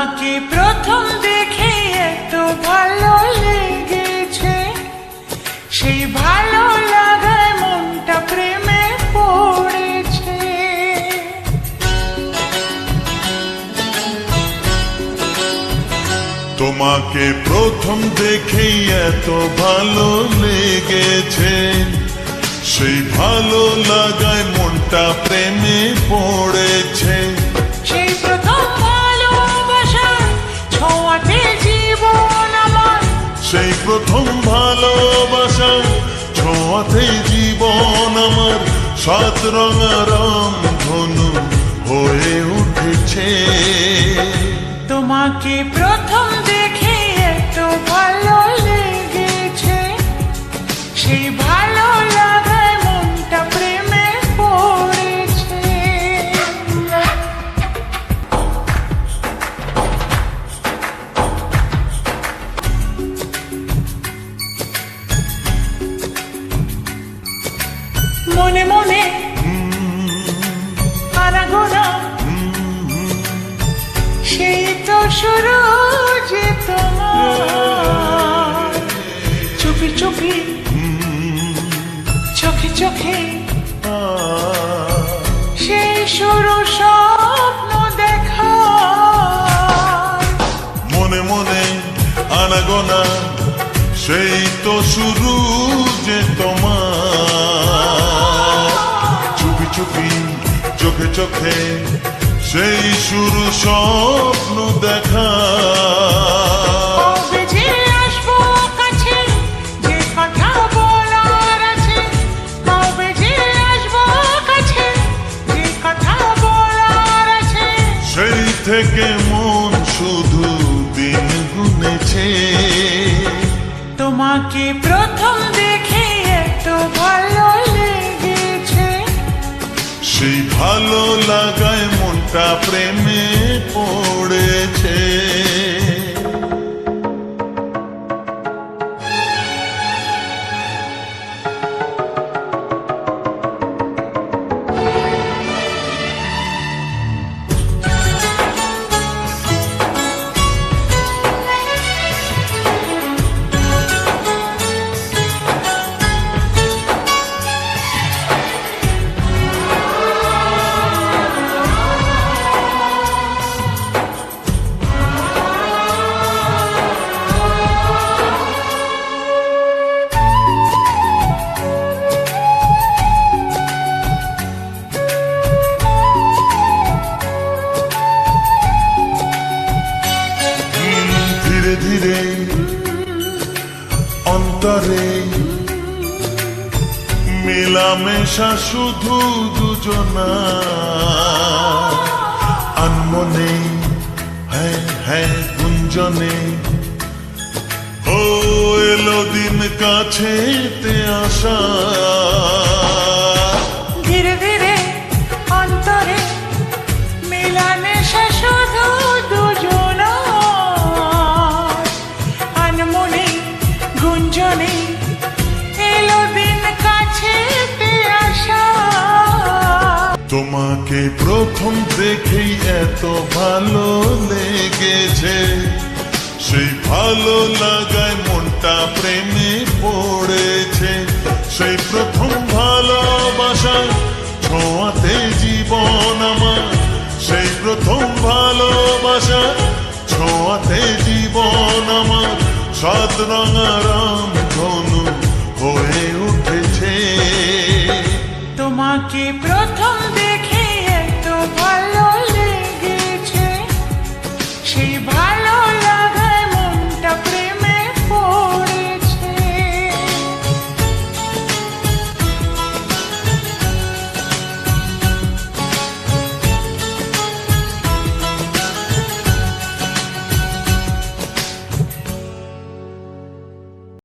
তোমাকে প্রথম দেখে এত ভালো লেগেছে, সেই ভালো লাগায় মনটা প্রেমে পড়েছে। তোমাকে প্রথম দেখেই এত ভালো লেগেছে, সেই ভালো লাগায় মনটা প্রেমে পড়েছে। সেই প্রথম ভালোবাসা ছোঁয়াতে জীবন আমার, সেই প্রথম ভালোবাসা ছোঁয়াতে জীবন আমার, সাত রঙা রামধনু হয়ে উঠেছে। তোমাকে প্রথম দেখে এত ভালো লেগেছে, সেই ভালো লাগায় মনটা প্রেমে পড়েছে। মনে মনে আনাগোনা, সেই তো শুরু যে তোমার, চুপি চুপি চোখে চোখে, সেই শুরু স্বপ্ন দেখা। মনে মনে আনাগোনা, সেই তো শুরু যে তোমার, চুপি চুপি চোখে চোখে, সেই শুরু স্বপ্ন দেখা। কবে যে আসবো কাছে, যে কথা বলার আছে, কবে যে আসবো কাছে, যে কথা বলার আছে। সেই থেকে মন শুধু দিন গুনেছে। তোমাকে প্রথম দেখে এত ভালো লেগেছে, সেই ভালো লাগায় মনটা প্রেমে পড়েছে। ধীরে ধীরে অন্তরে মেলামেশা শুধু দুজনা, আনমনে হ্যাঁ হ্যাঁ গুঞ্জনে, ও এলো দিন কাছেতে আসা। ধীরে ধীরে অন্তরে মেলামেশা শুধু দুজনার, আনমনে গুঞ্জনে, এলো দিন কাছেতে আসা। তোমাকে প্রথম দেখেই এত ভালো লেগেছে, সেই ভালো লাগায় মনটা প্রেমে পড়েছে। সেই প্রথম ভালোবাসা ছোঁয়াতে জীবন আমার, সেই প্রথম ভালোবাসা ছোঁয়াতে জীবন আমার, সাত রঙা রামধনু হয়ে উঠেছে। তোমাকে প্রথম